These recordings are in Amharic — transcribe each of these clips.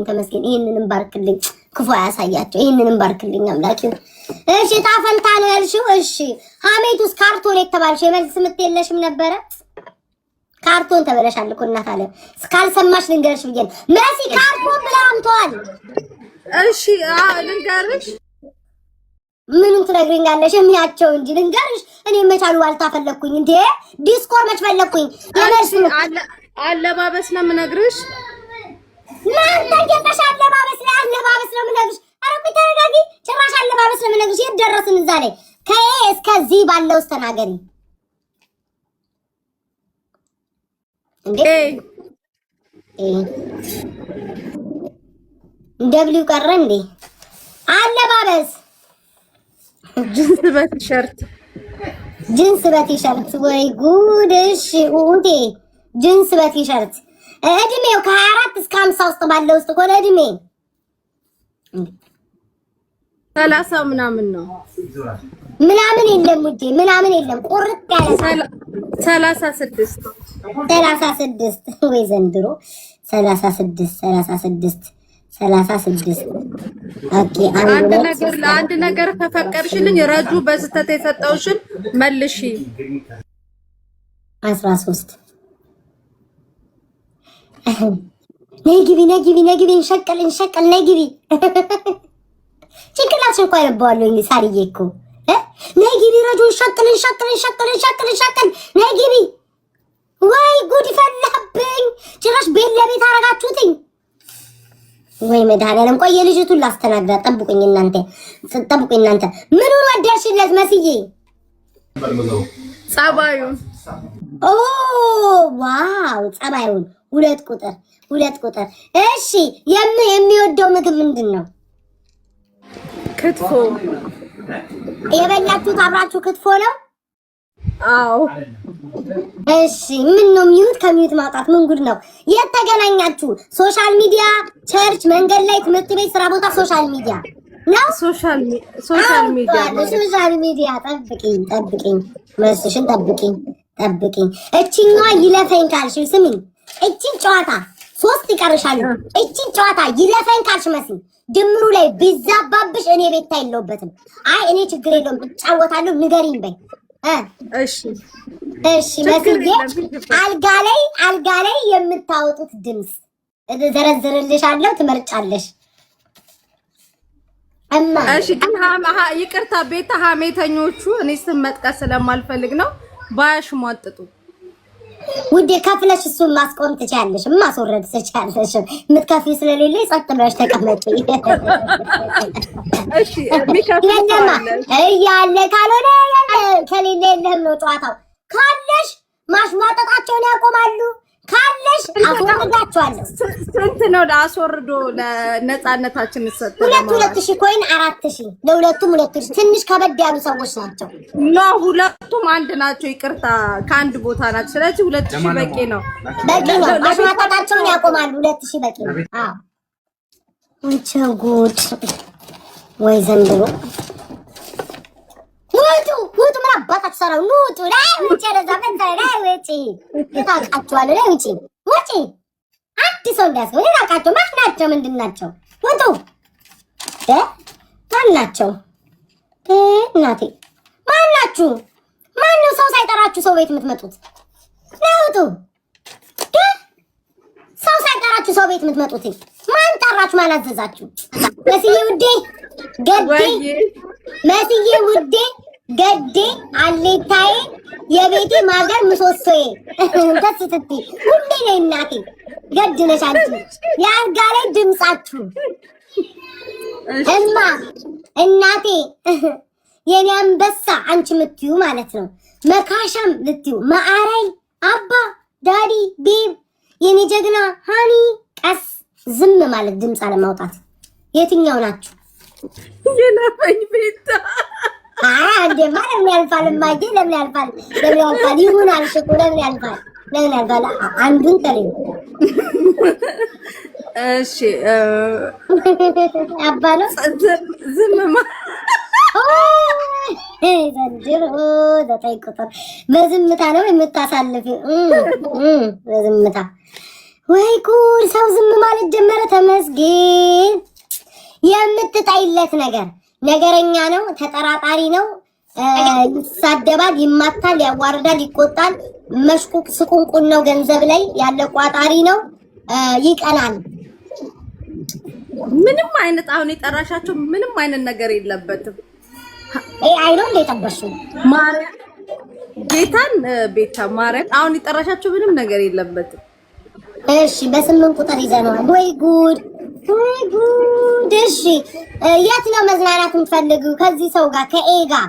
ተመስገን ይሄንንም ባርክልኝ ክፉ ያሳያቸው ይሄንንም ባርክልኝ አምላኬ እሺ ታፈንታ ነው ያልሽው እሺ ሐሜቱስ ካርቶን የተባልሽ የመልስ ምት የለሽም ነበረ ካርቶን ተበለሻል እኮ እናት አለ እስካልሰማሽ ልንገርሽ ብዬ መሲ ካርቶን ብላ አምቷል እሺ ልንገርሽ ምኑን ትነግሪኛለሽ የሚያቸው እንጂ ልንገርሽ እኔ መቻሉ አልታፈለኩኝ እንዴ ዲስኮር መች ፈለኩኝ የመልስ አለባበስ ነው የምነግርሽ ማን ተገበሽ አለባበስ ነው የምነግርሽ አረቁ ተረጋጊ ጭራሽ አለባበስ ነው የምነግርሽ ይደረስን እዛ ላይ ከኤ እስከዚህ ባለው ተናገሪ እንዴ ደብሊው ቀረ እንዴ አለባበስ ጅንስ በቲሸርት ወይ ጉድሽ ኡንቴ ጅንስ በቲሸርት እድሜው ከ24 እስከ 50 ውስጥ ባለው ውስጥ ኮለ እድሜ 30 ምናምን ነው ምናምን የለም ውዴ ምናምን የለም ቁርጥ ያለ 36 ወይ ዘንድሮ 36 ኦኬ አንድ ነገር ከፈቀድሽልኝ ረጁ በስተት የሰጠውሽን መልሺ 13 ነግቢ እንሸቀል ነግቢ ጭንቅላትሽ እንኳን ያባዋለኝ ሳርዬ እኮ ነግቢ ረጁ እንሸቀል ነግቢ ወይ ጉድ ፈላብኝ ጭራሽ ቤት ለቤት አረጋችሁትኝ ወይ መድኃኒዓለም ቆየ ልጅቱን ላስተናግዳ ጠብቁኝ እናንተ ምኑን ወደድሽለት መስዬ ጸባዩን ኦ ዋው ጸባዩን ሁለት ቁጥር እሺ የሚወደው ምግብ ምንድነው ክትፎ የበላችሁት አብራችሁ ክትፎ ነው አዎ እሺ ምን ነው ሚዩት ከሚዩት ማውጣት ምን ጉድ ነው የተገናኛችሁ ሶሻል ሚዲያ ቸርች መንገድ ላይ ትምህርት ቤት ስራ ቦታ ሶሻል ሚዲያ ነው ሶሻል ሚዲያ ጠብቂኝ መስሽን ጠብቂኝ እቺኛዋ ይለፈኝ ካልሽ ስሚኝ እቺን ጨዋታ 3 ይቀርሻል እቺን ጨዋታ ይለፈኝ ካልሽ መስኝ ድምሩ ላይ ቢዛባብሽ እኔ ቤት ታይለውበትም አይ እኔ ችግር የለውም እጫወታለሁ ንገሪኝ በይ እሺ መስዬ አልጋ ላይ የምታወጡት ድምጽ ዘረዝርልሻለሁ ትመርጫለሽ እሺ ግን ይቅርታ ቤተ ሐሜተኞቹ እኔ ስም መጥቀስ ስለማልፈልግ ነው ባያሽሟጥጡ ውዴ ከፍለሽ እሱን ማስቆም ትችያለሽ ማስወረድ ትችያለሽ የምትከፍይ ስለሌለ ጸጥ ብለሽ ተቀመጪ እሺ ሚከፍል እያለ ካልሆነ ከሌለ የለም ነው ጨዋታው ካለሽ ማሽሟጠጣቸውን ያቆማሉ ካለሽ አስወርዳቸዋለሁ ስንት ነው አስወርዶ ለነጻነታችን ሰጠ 2000 ኮይን 4000 ለሁለቱም 2000 ትንሽ ከበድ ያሉ ሰዎች ናቸው ነው ሁለቱም አንድ ናቸው ይቅርታ ከአንድ ቦታ ናቸው ስለዚህ 2000 በቂ ነው ማሽሟጠጣቸውን ያቆማሉ 2000 በቂ ነው አዎ ወንቸ ጉድ ወይ ዘንድሮ ውጡ ምን አባታችሁ ሰራው ውጡ ላይ ውጪ ለዛፈን ላይ ውጪ ታውቃችኋል ላይ ውጪ አዲስ ሰው እንዳስገው ታውቃቸው ማናቸው ምንድናቸው ውጡ ማናቸው እናቴ ማናችሁ ማነው ሰው ሳይጠራችሁ ሰው ቤት የምትመጡት ውጡ ሰው ሳይጠራችሁ ሰው ቤት የምትመጡት ማን ጠራችሁ ማን አዘዛችሁ መስዬ ውዴ ገዴ አሌታዬ የቤቴ ማገር ምሰሶዬ ተስጥቲ ሁሌ ነኝ እናቴ ገድ ነሽ አንቺ ያልጋ ላይ ድምጻችሁ እናቴ የኔ አንበሳ አንቺ ምትዩ ማለት ነው መካሻም ልትዩ ማአራይ አባ ዳዲ ቤብ የኔ ጀግና ሃኒ ቀስ ዝም ማለት ድምጽ አለማውጣት የትኛው ናችሁ የለፈኝ ቤታ አንዴ ማለም ያልፋል ማጂ ለምን ያልፋል ይሁን አልሽኩ ለምን ያልፋል አንዱን ተለይ እሺ አባሎ ዝምማ ዘንድሮ ዘጠኝ ቁጥር በዝምታ ነው የምታሳልፊው በዝምታ ወይ ጉድ! ሰው ዝም ማለት ጀመረ። ተመስገን። የምትጣይለት ነገር ነገረኛ ነው፣ ተጠራጣሪ ነው፣ ይሳደባል፣ ይማታል፣ ያዋርዳል፣ ይቆጣል። መሽቁቅ ስቁንቁን ነው፣ ገንዘብ ላይ ያለ ቋጣሪ ነው፣ ይቀናል። ምንም አይነት አሁን የጠራሻቸው ምንም አይነት ነገር የለበትም። አይ ነው እንደጠበሹ ማርያም ጌታን ቤታ ማርያም አሁን የጠራሻቸው ምንም ነገር የለበትም። እሺ በስምንት ቁጥር ይዘነዋል። ወይ ጉድ ወይ ጉድ! እሺ የት ነው መዝናናት የምትፈልጉ? ከዚህ ሰው ጋር ከኤ ጋር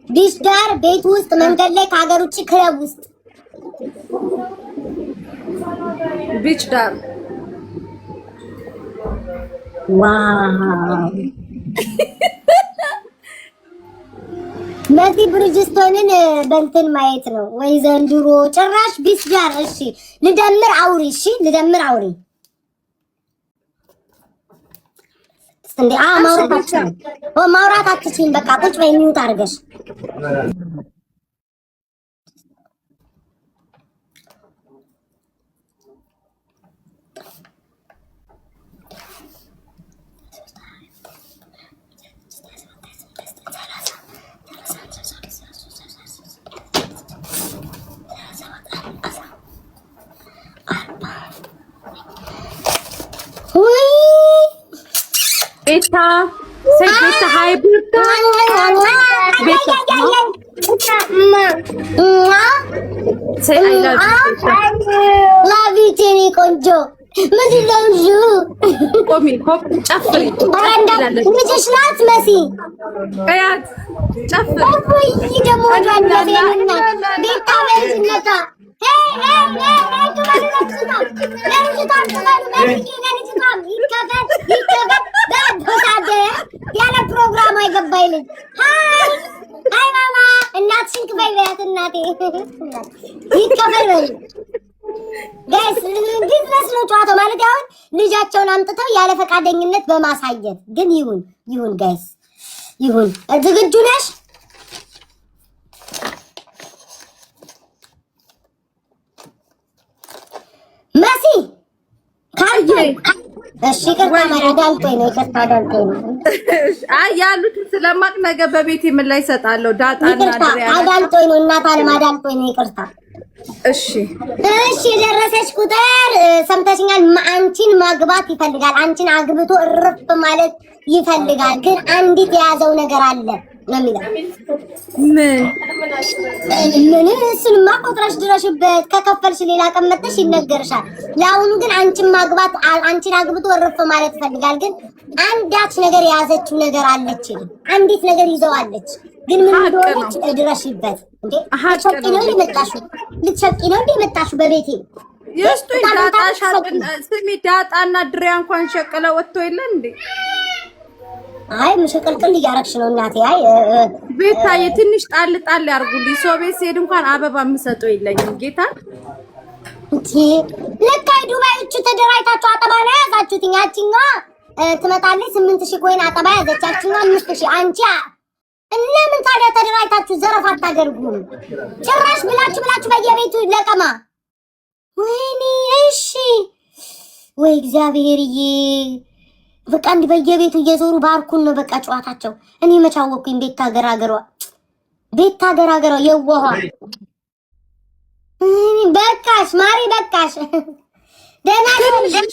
ቢች ዳር፣ ቤት ውስጥ፣ መንገድ ላይ፣ ከሀገር ውጭ፣ ክለብ ውስጥ? ቢች ዳር። ዋው መሲ ብሪጅስቶንን በእንትን ማየት ነው ወይ ዘንድሮ? ጭራሽ ቢች ዳር። እሺ ልደምር አውሪ። እሺ ልደምር አውሪ። እንዴ ማውራት አትችይም። በቃ ቁጭ በይ ሚውት አድርገሽ። ቤታ ቤታ ሃይ ቤታ ላቪቴኒ ቆንጆ ምንድነው? ቆሚ ሆፕ ጨፍሪ ልጅሽ ናት መሲ አያት ጨፍሪ ደግሞ ቤታ በልጅነቷ ያለ ፕሮግራሙ አይገባኝ ልጅ አይ ማማ እናትሽን ክፈይ በያት። እናቴ ይከፈል በይ ጋይስ። ቢዝነስ ነው ጨዋታው ማለት አሁን ልጃቸውን አምጥተው ያለ ፈቃደኝነት በማሳየት ግን ይሁን ጋይስ ይሁን። ዝግጁ ነሽ? መሲ ካየ እሺ ይቅርታ ማዳልጦኝ ነው። ይቅርታ አዳልጦኝ ነው። አይ ያሉት ስለማቅ ነገ በቤቴ ምን ላይ እሰጣለሁ። ዳጣና ድሪያ አዳልጦኝ ነው። እናት አለም አዳልጦኝ ነው። ይቅርታ። እሺ የደረሰች ቁጥር ሰምተሽኛል። አንቺን ማግባት ይፈልጋል። አንቺን አግብቶ እርፍ ማለት ይፈልጋል። ግን አንዲት የያዘው ነገር አለ ነው የሚለው። ምን እሱንማ ቆጥረሽ ድረሽበት። ከከፈልሽ ሌላ ቀን መጥተሽ ይነገርሻል። ለአሁኑ ግን አንቺን አግብቶ እርፍ ማለት ይፈልጋል። ግን አንዳች ነገር የያዘችው ነገር አለች። አንዲት ነገር ይዘዋለች። ግን ምን እንደሆነች ድረሽበት። እንዴ ልትሸቂ ነው እንዴ መጣሽው በቤቴ? የስቶይ ስሚ ዳጣና ድሪያ እንኳን ሸቀለ ወጥቶ የለ እንዴ? አይ ምሽቅልቅል እያረግሽ ነው እናቴ። አይ ቤታዬ ትንሽ ጣል ያርጉልኝ። ሰው ቤት ስሄድ እንኳን አበባ የምሰጠው የለኝም። ጌታ እንዴ ለካ ዱባዮቹ ተደራይታችሁ አጠባ ነው ያዛችሁት። ያቺኛዋ ትመጣለች 8000 ኮይን አጠባ ያዘቻችሁና 5000 አንቺ እና ምን ታዲያ ተደራይታችሁ ዘረፋ አታደርጉም? ጭራሽ ብላችሁ በየቤቱ ለቀማ። ወይኔ እሺ ወይ እግዚአብሔርዬ በቃ እንዲህ በየቤቱ እየዞሩ ባርኩን ነው በቃ ጨዋታቸው። እኔ መቻወኩኝ። ቤት ሀገሯ የዋሃ በቃሽ ማሪ በቃሽ። ደህና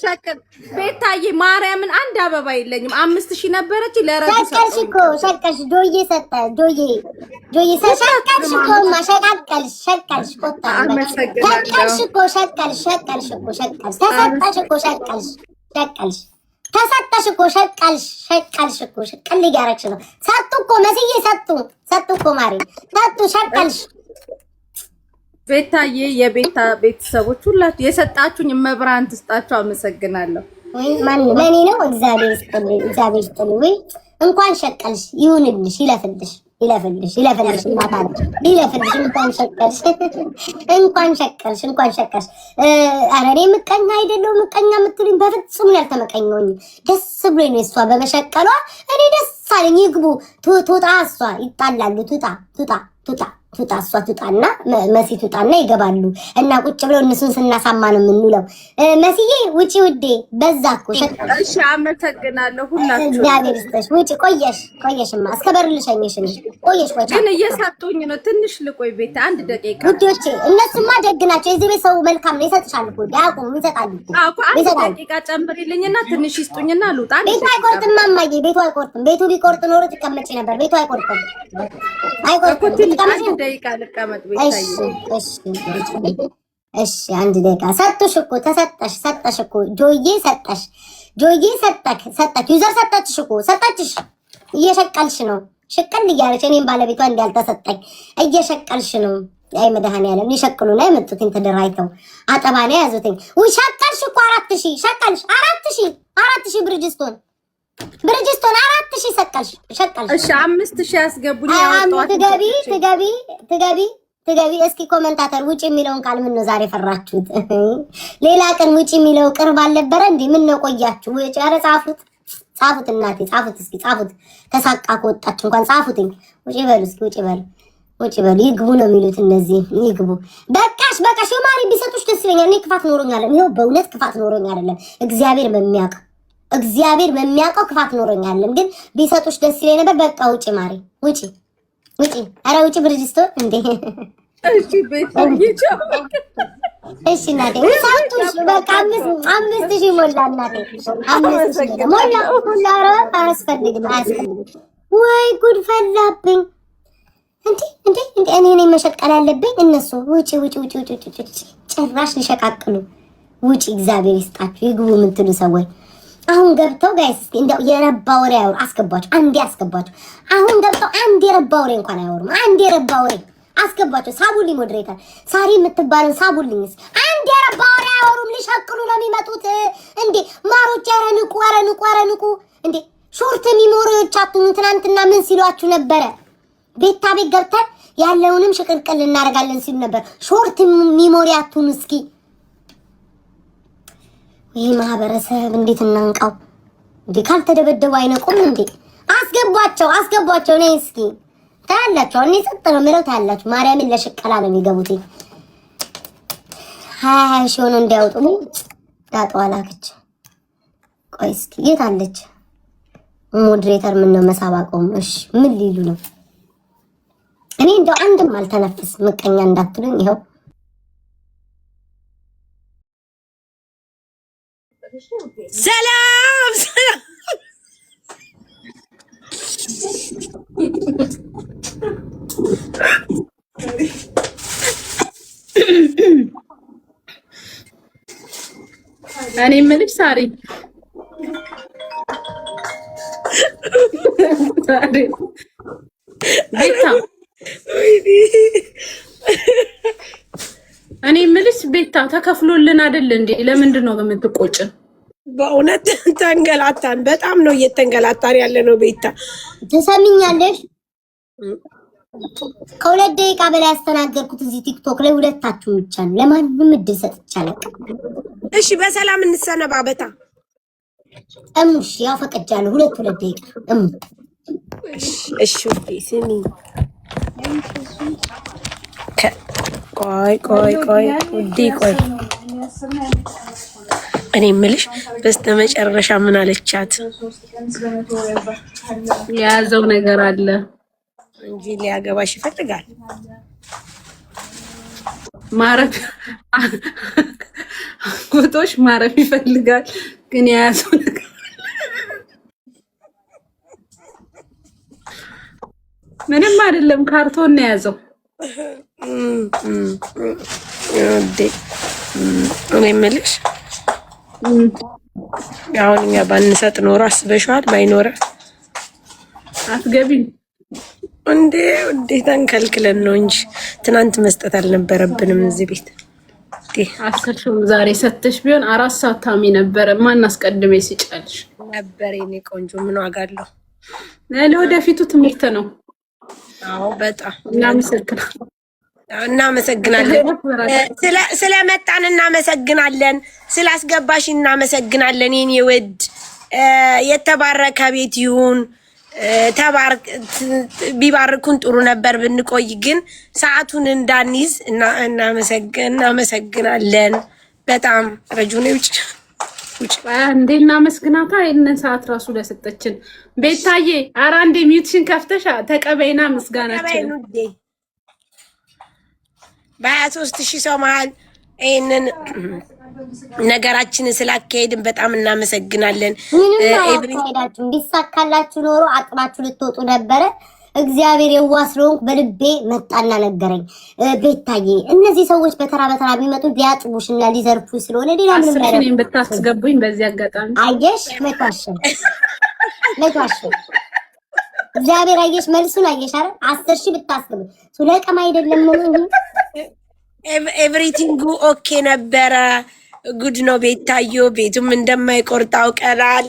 ሸቀል ቤታዬ ማርያምን አንድ አበባ የለኝም። 5000 ነበረች ለረዱ ሸቀልሽ ዶዬ ሰጠ ዶዬ ሸቀልሽ እኮ ማሸቃቀልሽ ሸቀልሽ ቆጣ ሸቀልሽ እኮ ሸቀልሽ ተሰጠሽ እኮ ሸቀልሽ እኮ ሸቀል እያደረግሽ ነው። ሰጡ እኮ መስዬ ሰጡ እኮ ማሪ ሰጡ ሸቀልሽ። ቤታዬ የቤታ ቤተሰቦች ሁላችሁ የሰጣችሁኝ መብራን ትስጣችሁ። አመሰግናለሁ። ለኔ ነው እግዚአብሔር ይስጥልኝ። ወይ እንኳን ሸቀልሽ ይሁንልሽ፣ ይለፍልሽ እናታለ ይለፍልሽ። እንኳን ሸቀልሽ። ኧረ እኔ ምቀኛ አይደለሁም። ምቀኛ የምትሉኝ በፍጹም ነው ያልተመቀኘሁኝ። ደስ ብሎኝ ነው እሷ በመሸቀሏ እኔ ደስ አለኝ። ይግቡ ትውጣ፣ እሷ ይጣላሉ። ትውጣ ቱጣ እሷ ቱጣና መሲ ቱጣና ይገባሉ እና ቁጭ ብለው እነሱን ስናሳማ ነው የምንውለው። መስዬ ውጪ ውዴ፣ በዛ እኮ እሺ፣ አመሰግናለሁ ሁላችሁ። እግዚአብሔር ይስጥሽ። ውጪ ቆየሽማ፣ እስከ በር ልሸኝሽ ነው። ቆየሽ ቆይታ ግን እየሰጡኝ ነው። ትንሽ ልቆይ ቤት አንድ ደቂቃ። ውዶቼ እነሱማ ደግ ናቸው። የዚህ ቤት ሰው መልካም ነው። ይሰጥሻል እኮ ያቁም፣ ይሰጣሉ። አንድ ደቂቃ ጨምሪልኝና ትንሽ ይስጡኝና ልውጣ። ቤቱ አይቆርጥም ማማዬ፣ ቤቱ አይቆርጥም። ቤቱ ቢቆርጥ ኖሮ ትቀመጪ ነበር። ቤቱ አይቆርጥም፣ አይቆርጥም። ደቂቃ ልቀመጥ። እሺ አንድ ደቂቃ ሰጥሽ እኮ ሰጠሽ እኮ ጆዬ ሰጠክ ዩዘር ሰጠችሽ እኮ ሰጠችሽ። እየሸቀልሽ ነው፣ ሽቀል እያለች እኔም ባለቤቷ እንዲያልተሰጠኝ እየሸቀልሽ ነው። አይ መድኃኒዓለም ሊሸቅሉ ነው የመጡትኝ ተደራይተው አጠባ ነው ያዙትኝ። ውይ ሸቀልሽ እኮ 4000 ሸቀልሽ 4000 ብርጅስቶን 4000 ሰቀልሽ። እሺ 5000 ያስገቡኝ። ያወጣው ትገቢ እስኪ ኮመንታተር ውጪ የሚለውን ቃል ምን ነው ዛሬ ፈራችሁት? ሌላ ቀን ውጪ የሚለው ቅርብ አልነበረ እንዴ? ምን ነው ቆያችሁ? ውጪ። ኧረ ጻፉት እናቴ ጻፉት፣ እስኪ ጻፉት። ተሳቃ ከወጣች እንኳን ጻፉትኝ። ውጪ በሉ እስኪ ውጪ በሉ። ይግቡ ነው የሚሉት እነዚህ ይግቡ። በቃሽ የማሪ ቢሰጡሽ ደስ ይለኛል። እኔ ክፋት ኖሮኝ አይደለም፣ ይኸው በእውነት ክፋት ኖሮኝ አይደለም። እግዚአብሔር በሚያውቀው ክፋት ኖሮኝ አይደለም፣ ግን ቢሰጡሽ ደስ ይለኝ ነበር። በቃ ውጪ ማሪ ውጪ። ኧረ ውጪ ብርጅስቶን እንዴ! እሺ እናቴ ሰጡሽ። በቃ 5000 ሞላ እናቴ፣ 5000 ሞላ። ኧረ አያስፈልግም። ወይ ጉድ ፈላብኝ። እንዴ እኔ ነኝ መሸቀል ያለብኝ። እነሱ ውጪ። ጭራሽ ሊሸቃቅሉ ውጪ። እግዚአብሔር ይስጣችሁ። ይግቡ የምትሉ ሰዎች አሁን ገብተው ጋይስ እስኪ እንደው የረባ ወሬ አያወሩ። አስገባቸው፣ አንዴ አስገባቸው። አሁን ገብተው አንዴ የረባ ወሬ እንኳን አያወሩም። አንዴ የረባ ወሬ አስገባቸው። ሳቡልኝ፣ ሞዴሬተር ሳሪ የምትባለው ሳቡልኝ። አንዴ የረባ ወሬ አያወሩም። ሊሸቅሉ ነው የሚመጡት እንዴ ማሮች። ኧረ ንቁ እንዴ! ሾርት ሚሞሪዎች አትኑ። ትናንትና ምን ሲሏችሁ ነበረ? ቤታ ቤት ገብተን ያለውንም ሽቅልቅል እናደርጋለን ሲሉ ነበር። ሾርት ሚሞሪ አትኑ እስኪ። ይህ ማህበረሰብ እንዴት እናንቃው እንዴ? ካልተደበደቡ አይነቁም እንዴ? አስገቧቸው ነይ እስኪ ታያላችሁ። እኔ ጸጥ ነው የምለው ታያላችሁ። ማርያምን ለሽቀላ ነው የሚገቡት። 20 ሺህ ሆኖ እንዲያወጡ ዳጣዋ ላከች። ቆይ እስኪ የት አለች ሞዴሬተር? ምን ነው መሳባቆም? እሺ ምን ሊሉ ነው? እኔ እንደው አንድም አልተነፍስ ምቀኛ እንዳትሉኝ ይኸው ሰላም እኔ የምልሽ ሳሪ ቤታ እኔ የምልሽ ቤታ ተከፍሎልን አይደል እንዴ? ለምንድን ነው የምትቆጭን? በእውነት ተንገላታን። በጣም ነው እየተንገላታን ያለ ነው። ቤታ ትሰሚኛለሽ? ከ2 ደቂቃ በላይ ያስተናገርኩት እዚህ ቲክቶክ ላይ ሁለታችሁ ብቻ ነው። ለማንም እድል ሰጥቻለሁ። እሺ በሰላም እንሰነባበታ። እሙሽ ያው ፈቀጃለሁ። 2 ደቂቃ እሺ ስሚ፣ ቆይ ውዴ ቆይ። እኔ የምልሽ በስተመጨረሻ ምን አለቻት? የያዘው ነገር አለ እንጂ ሊያገባሽ ይፈልጋል። ማረፍ ጎቶሽ ማረፍ ይፈልጋል፣ ግን የያዘው ነገር ምንም አይደለም። ካርቶን ነው የያዘው። እኔ የምልሽ አሁን እኛ ባንሰጥ ኖሮ አስበሽዋል? ባይኖረ አትገቢም እንዴ? ውዴታን ከልክለን ነው እንጂ ትናንት መስጠት አልነበረብንም እዚህ ቤት። 10 ሺህ ዛሬ ሰተሽ ቢሆን 4 ሰዓት ታሚ ነበረ። ማን አስቀድሜ ሲጫልሽ ነበር የኔ ቆንጆ። ምን ዋጋ አለው? ለወደፊቱ ትምህርት ነው። አዎ በጣም እናመሰግናለን። ስለመጣን እናመሰግናለን። ስላስገባሽ እናመሰግናለን። የኔ ውድ የተባረከ ቤት ይሁን። ተባርክ ቢባርኩን ጥሩ ነበር ብንቆይ፣ ግን ሰዓቱን እንዳንይዝ እናመሰግናለን በጣም ረጁን ውጭ እንዴና መስግናታ ይሄንን ሰዓት ራሱ ለሰጠችን ቤታዬ። ኧረ አንዴ ሚውትሽን ከፍተሽ ተቀበይና ምስጋናችን በ23,000 ሰው መሀል ይሄንን ነገራችንን ስላካሄድን በጣም እናመሰግናለን። ኤብሪታይዳችሁ ቢሳካላችሁ ኖሮ አጥባችሁ ልትወጡ ነበረ። እግዚአብሔር የዋህ ስለሆንኩ በልቤ መጣና ነገረኝ። ቤታዬ እነዚህ ሰዎች በተራ በተራ ቢመጡ ሊያጥቡሽና ሊዘርፉ ስለሆነ ሌላ ምንም ነገር እኔን ብታስገቡኝ በዚህ አጋጣሚ አየሽ መቷሸን እግዚአብሔር አየሽ መልሱን አየሽ አይደል 10,000 ብታስገቡ ሱለቀም አይደለም ነው ኤቭሪቲንግ ኦኬ ነበረ። ጉድ ነው ቤታዮ፣ ቤቱም እንደማይቆርጥ አውቀናል።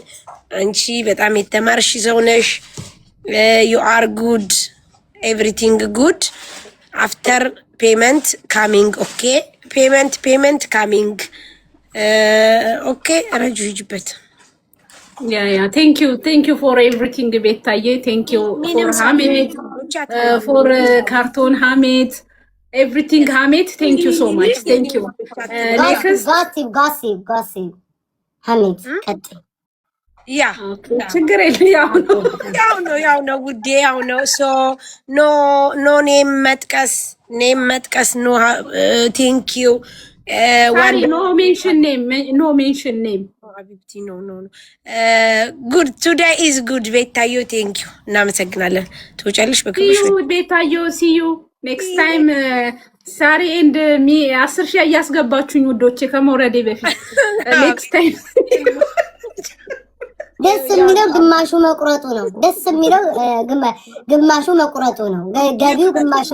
አንቺ በጣም የተማርሽ ሰው ነሽ። ዩ አር ጉድ ኤቭሪቲንግ ጉድ አፍተር ፔመንት ካሚንግ ኦኬ ፔመንት ካሚንግ ኦኬ ረጁ ሂጅበት ያ ቴንክ ዩ ፎር ኤቭሪቲንግ ቤታዬ ቴንክ ዩ ፎር ሀሜት ፎር ካርቶን ሀሜት ኤቭሪቲንግ ሀሜት ቴንክ ዩ ሶ ማች ቴንክ ዩ ጋሲብ ሀሜት ቀጥ ያ ችግር የለም ያው ነው ውዴ ያው ነው። ሶ ኖ ኔም መጥቀስ ኖ ቴንክ ዩ ኖ ሜንሽን ኔም ሀቢብቲ ኖ ጉድ ቱዴይ ኢዝ ጉድ ቤታዮ ቴንክ ዩ እናመሰግናለን። ትወጫለሽ በክብሽ ቤታዮ ሲዩ ኔክስት ታይም ሳሪ ኤንድ ሚ 10,000 እያስገባችሁኝ ውዶቼ ከመውረዴ በፊት ኔክስት ታይም ደስ የሚለው ግማሹ መቁረጡ ነው። ግማሹ መቁረጡ ነው። ገቢው ግማሹ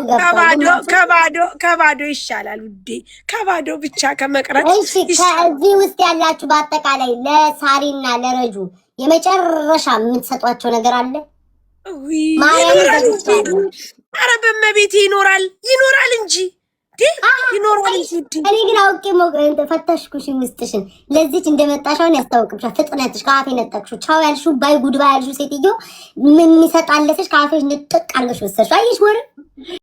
ከባዶ ይሻላል ውዴ፣ ከባዶ ብቻ ከመቅረት። እሺ ከዚህ ውስጥ ያላችሁ በአጠቃላይ ለሳሪና ለረጁ የመጨረሻ የምትሰጧቸው ነገር አለ? ኧረ በመቤቴ ይኖራል እንጂ ይኖራል። እኔ ግን አውቄ ፈተሽኩሽ ውስጥሽን። ለዚች እንደመጣሻውን ያስታውቅብሻል። ፍጥነትሽ ከአፌ ነጠቅሹ። ቻው ያልሽው ባይ ጉድባ ያልሽው ሴትዮ ምን ይሰጣለሽ? ከአፌሽ ንጥቅ አርገሽ ወሰድሽው። አየሽ ወር